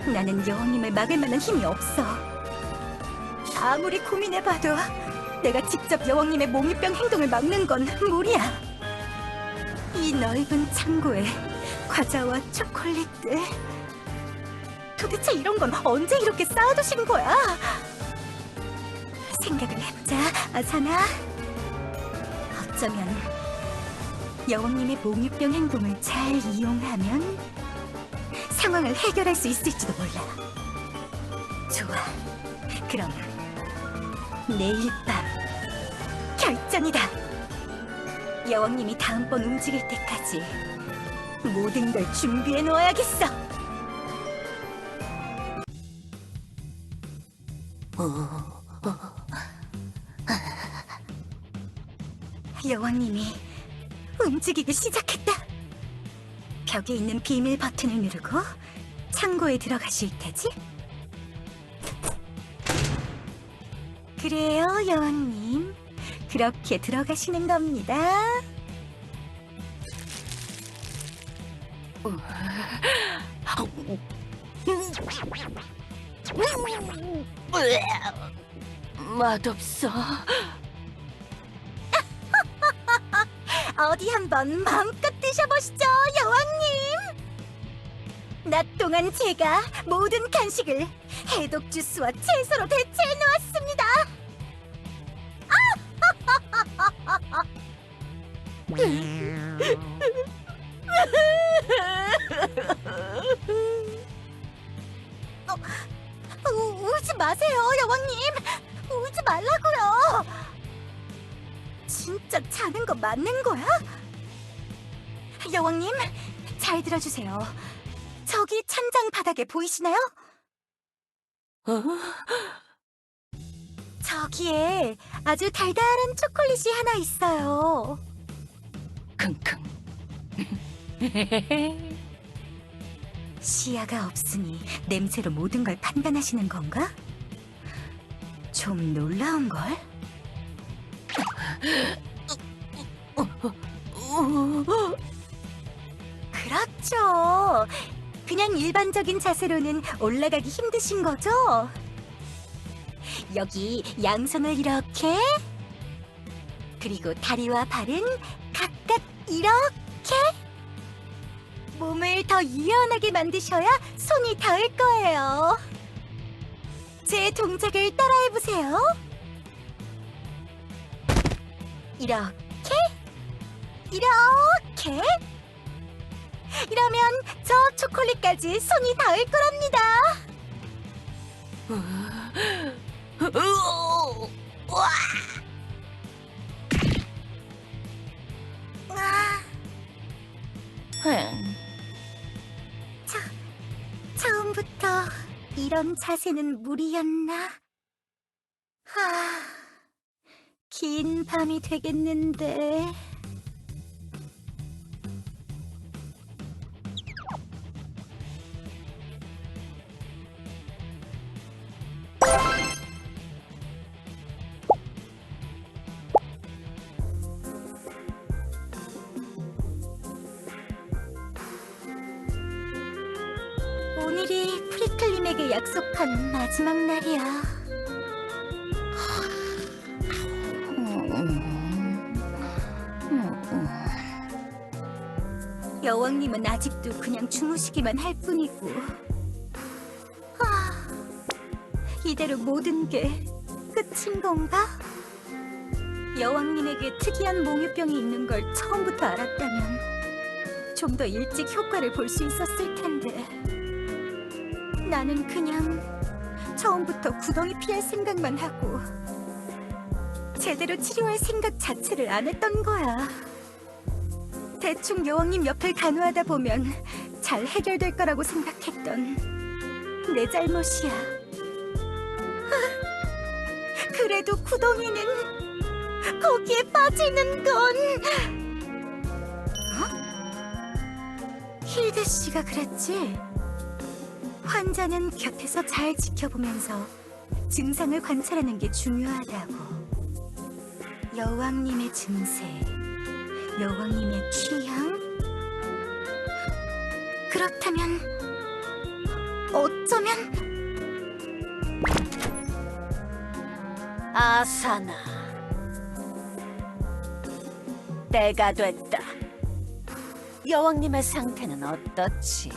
나는 여왕님을 막을 만한 힘이 없어. 아무리 고민해봐도 내가 직접 여왕님의 몽유병 행동을 막는 건 무리야. 이 넓은 창고에 과자와 초콜릿들, 도대체 이런 건 언제 이렇게 쌓아두신 거야? 생각을 해보자, 아사나. 어쩌면 여왕님의 몽유병 행동을 잘 이용하면 상황을 해결할 수 있을지도 몰라. 좋아. 그럼 내일 밤 결전이다. 여왕님이 다음번 움직일 때까지 모든 걸 준비해 놓아야겠어. 여왕님이 움직이기 시작했다. 벽에 있는 비밀 버튼을 누르고 창고에 들어가실 테지? 그래요, 여왕님. 그렇게 들어가시는 겁니다. 맛없어. 어디 한번 마음껏 드셔보시죠, 여왕님. 낮 동안 제가 모든 간식을 해독 주스와 채소로 대체해 놓았습니다. 울지 마세요, 여왕님. 울지 말라고요. 진짜 자는 거 맞는 거야? 여왕님, 잘 들어주세요. 저기 찬장 바닥에 보이시나요? 저기에 아주 달달한 초콜릿이 하나 있어요. 킁킁. 시야가 없으니 냄새로 모든 걸 판단하시는 건가? 좀 놀라운걸? 그렇죠. 그냥 일반적인 자세로는 올라가기 힘드신 거죠? 여기 양손을 이렇게, 그리고 다리와 발은 각각 이렇게. 몸을 더 유연하게 만드셔야 손이 닿을 거예요. 제 동작을 따라해보세요. 이렇게, 이렇게. 이러면 저 초콜릿까지 손이 닿을 거랍니다. 처음부터 이런 자세는 무리였나? 긴 밤이 되겠는데. 오늘이 프리클림에게 약속한 마지막 날이야. 여왕님은 아직도 그냥 주무시기만 할 뿐이고. 이대로 모든 게 끝인 건가? 여왕님에게 특이한 몽유병이 있는 걸 처음부터 알았다면 좀 더 일찍 효과를 볼 수 있었을 텐데. 나는 그냥 처음부터 구덩이 피할 생각만 하고 제대로 치료할 생각 자체를 안 했던 거야. 대충 여왕님 옆을 간호하다 보면 잘 해결될 거라고 생각했던 내 잘못이야. 그래도 구덩이는 거기에 빠지는 건... 힐드 씨가 그랬지? 환자는 곁에서 잘 지켜보면서 증상을 관찰하는 게 중요하다고. 여왕님의 증세, 여왕님의 취향? 그렇다면 어쩌면... 아사나, 때가 됐다. 여왕님의 상태는 어떻지?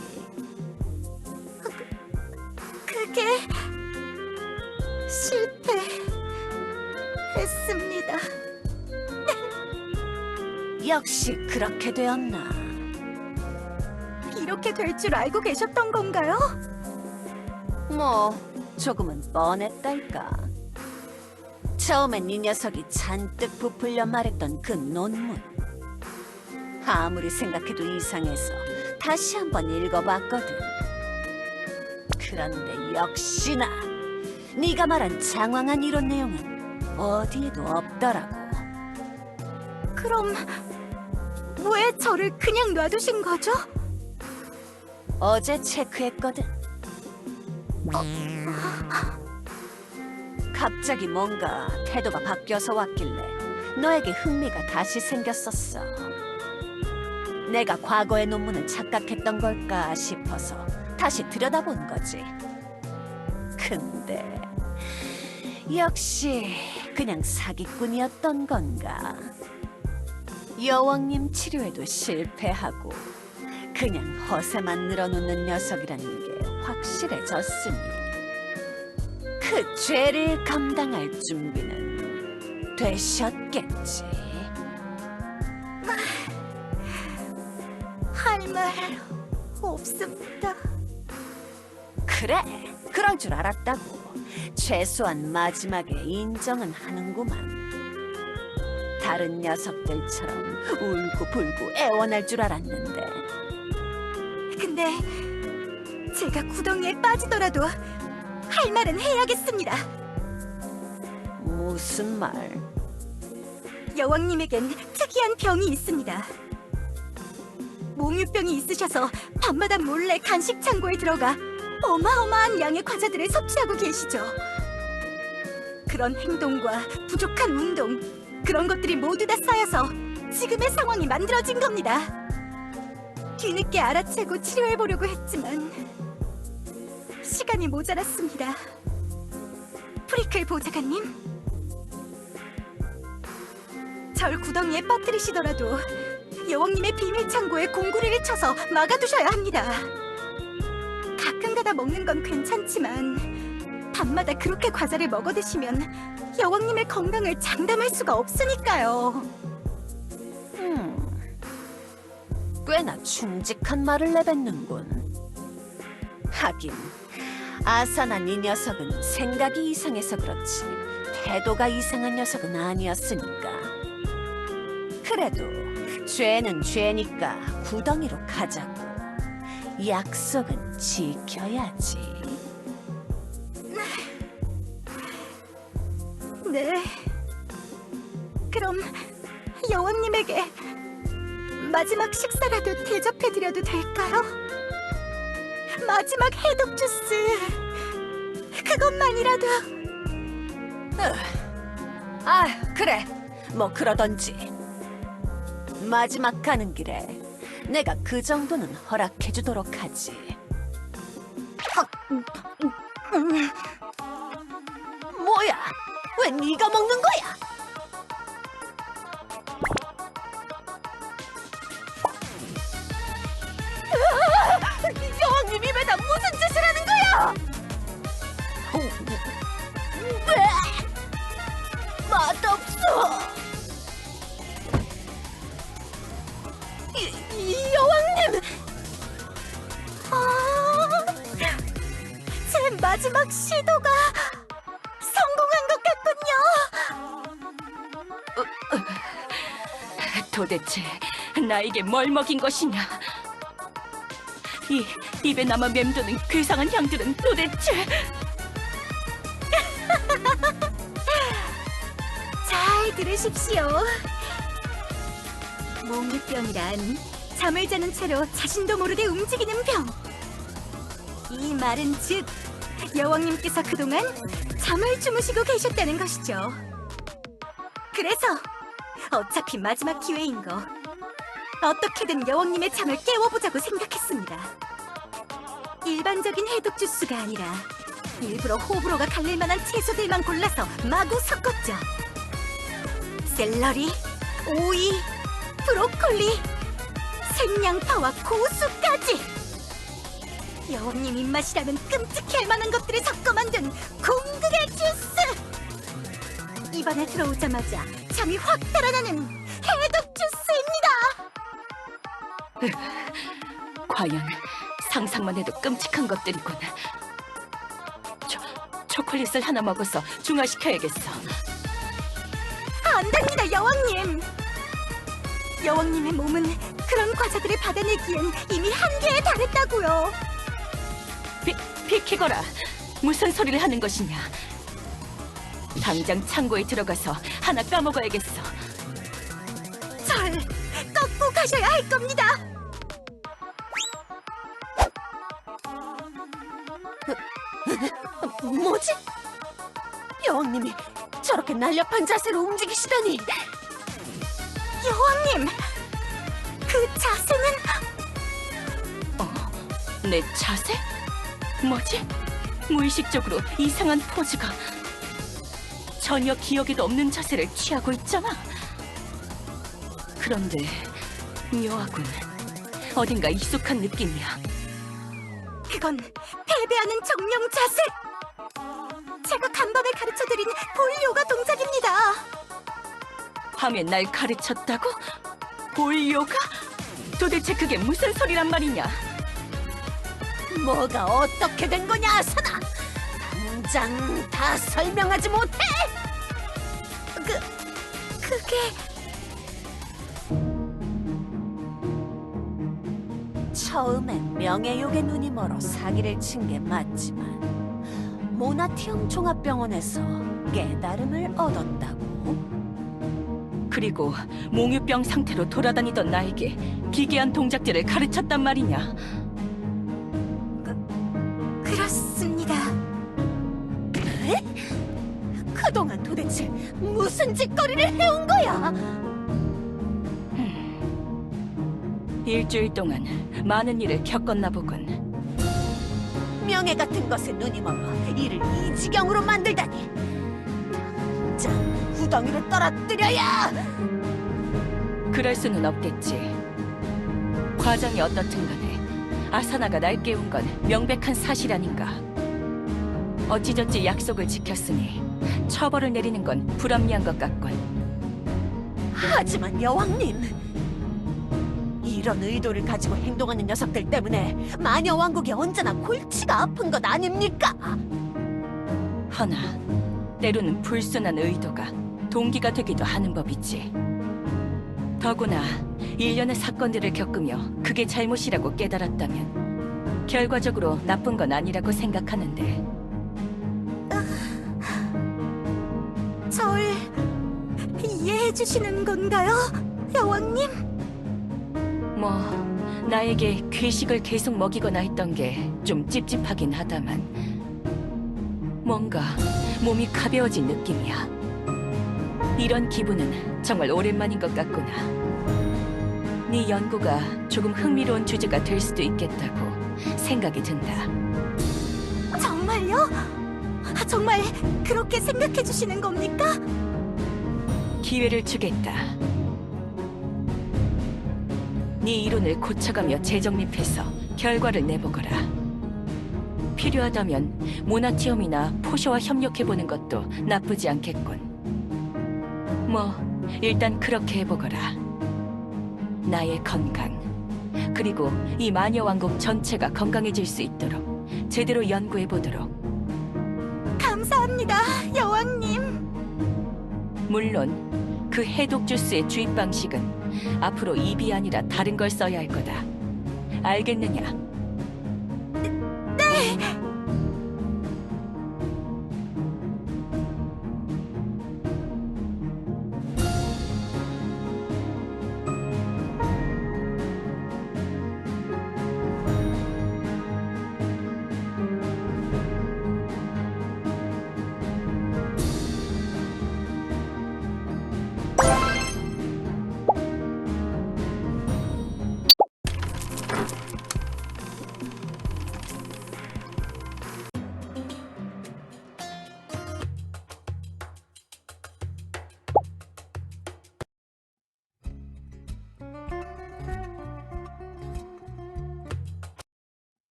그게... 실패했습니다. 역시 그렇게 되었나? 이렇게 될 줄 알고 계셨던 건가요? 뭐 조금은 뻔했달까. 처음엔 이 녀석이 잔뜩 부풀려 말했던 그 논문, 아무리 생각해도 이상해서 다시 한번 읽어봤거든. 그런데 역시나 네가 말한 장황한 이론 내용은 어디에도 없더라고. 그럼 왜 저를 그냥 놔두신 거죠? 어제 체크했거든. 갑자기 뭔가 태도가 바뀌어서 왔길래 너에게 흥미가 다시 생겼었어. 내가 과거의 논문을 착각했던 걸까 싶어서 다시 들여다본 거지. 근데 역시 그냥 사기꾼이었던 건가. 여왕님 치료에도 실패하고 그냥 허세만 늘어놓는 녀석이라는 게 확실해졌으니 그 죄를 감당할 준비는 되셨겠지. 할 말 없습니다. 그래, 그럴 줄 알았다고. 최소한 마지막에 인정은 하는구만. 다른 녀석들처럼 울고불고 애원할 줄 알았는데. 근데 제가 구덩이에 빠지더라도 할 말은 해야겠습니다. 무슨 말? 여왕님에겐 특이한 병이 있습니다. 몽유병이 있으셔서 밤마다 몰래 간식 창고에 들어가 어마어마한 양의 과자들을 섭취하고 계시죠. 그런 행동과 부족한 운동, 그런 것들이 모두 다 쌓여서 지금의 상황이 만들어진 겁니다. 뒤늦게 알아채고 치료해보려고 했지만 시간이 모자랐습니다. 프리클 보좌관님, 절 구덩이에 빠뜨리시더라도 여왕님의 비밀 창고에 공구리를 쳐서 막아두셔야 합니다. 가끔가다 먹는 건 괜찮지만 밤마다 그렇게 과자를 먹어 드시면 여왕님의 건강을 장담할 수가 없으니까요. 꽤나 충직한 말을 내뱉는군. 하긴 아산한 이 녀석은 생각이 이상해서 그렇지 태도가 이상한 녀석은 아니었으니까. 그래도 죄는 죄니까 구덩이로 가자고. 약속은 지켜야지. 네. 그럼 여왕님에게 마지막 식사라도 대접해드려도 될까요? 마지막 해독 주스 그것만이라도. 그래. 뭐 그러던지. 마지막 가는 길에 내가 그 정도는 허락해주도록 하지. 뭐야? 왜 네가 먹는 거야? 여왕님 입에다 무슨 짓을 하는 거야? 맛없어. 이 여왕님! 제 마지막 시도가 성공한 것 같군요. 도대체 나에게 뭘 먹인 것이냐? 이 입에 남아 맴도는 괴상한 향들은 도대체. 잘 들으십시오. 몽유병이란 잠을 자는 채로 자신도 모르게 움직이는 병. 이 말은 즉 여왕님께서 그동안 잠을 주무시고 계셨다는 것이죠. 그래서 어차피 마지막 기회인 거 어떻게든 여왕님의 잠을 깨워보자고 생각했습니다. 일반적인 해독 주스가 아니라 일부러 호불호가 갈릴 만한 채소들만 골라서 마구 섞었죠. 샐러리, 오이, 브로콜리, 생양파와 고수까지! 여왕님 입맛이라면 끔찍할 만한 것들을 섞어 만든 궁극의 주스! 입안에 들어오자마자 잠이 확 달아나는 해독 주스입니다! 과연 상상만 해도 끔찍한 것들이군. 초콜릿을 하나 먹어서 중화시켜야겠어. 안 됩니다, 여왕님. 여왕님의 몸은 그런 과자들을 받아내기엔 이미 한계에 달했다고요. 비키거라. 무슨 소리를 하는 것이냐. 당장 창고에 들어가서 하나 까먹어야겠어. 절 꺾고 가셔야 할 겁니다. 뭐지? 여왕님이 저렇게 날렵한 자세로 움직이시다니. 여왕님, 그 자세는 내 자세? 뭐지? 무의식적으로 이상한 포즈가. 전혀 기억에도 없는 자세를 취하고 있잖아. 그런데 묘하군. 어딘가 익숙한 느낌이야. 그건 패배하는 정령 자세. 제가 간밤에 가르쳐드린 볼 요가 동작입니다. 밤에 날 가르쳤다고? 볼 요가? 도대체 그게 무슨 소리란 말이냐? 뭐가 어떻게 된 거냐, 아사나? 당장 다 설명하지 못해? 그게 처음엔 명예욕에 눈이 멀어 사기를 친 게 맞지만 모나티엄 종합병원에서 깨달음을 얻었다고? 그리고 몽유병 상태로 돌아다니던 나에게 기괴한 동작들을 가르쳤단 말이냐? 그렇습니다. 그래? 그동안 도대체 무슨 짓거리를 해온 거야? 일주일 동안 많은 일을 겪었나 보군. 명예 같은 것에 눈이 멀어 이를 이 지경으로 만들다니. 당장 구덩이로 떨어뜨려야. 그럴 수는 없겠지. 과정이 어떻든 간에 아사나가 날 깨운 건 명백한 사실 아닌가. 어찌저찌 약속을 지켰으니 처벌을 내리는 건 불합리한 것 같군. 하지만 여왕님, 이런 의도를 가지고 행동하는 녀석들 때문에 마녀 왕국이 언제나 골치가 아픈 것 아닙니까? 허나 때로는 불순한 의도가 동기가 되기도 하는 법이지. 더구나 일련의 사건들을 겪으며 그게 잘못이라고 깨달았다면 결과적으로 나쁜 건 아니라고 생각하는데. 절 이해해 주시는 건가요, 여왕님? 뭐 나에게 괴식을 계속 먹이거나 했던 게 좀 찝찝하긴 하다만 뭔가 몸이 가벼워진 느낌이야. 이런 기분은 정말 오랜만인 것 같구나. 네 연구가 조금 흥미로운 주제가 될 수도 있겠다고 생각이 든다. 정말요? 정말 그렇게 생각해 주시는 겁니까? 기회를 주겠다. 네 이론을 고쳐가며 재정립해서 결과를 내보거라. 필요하다면 모나티엄이나 포셔와 협력해보는 것도 나쁘지 않겠군. 뭐 일단 그렇게 해보거라. 나의 건강, 그리고 이 마녀 왕국 전체가 건강해질 수 있도록 제대로 연구해보도록. 감사합니다, 여왕님. 물론 그 해독 주스의 주입 방식은 앞으로 입이 아니라 다른 걸 써야 할 거다. 알겠느냐?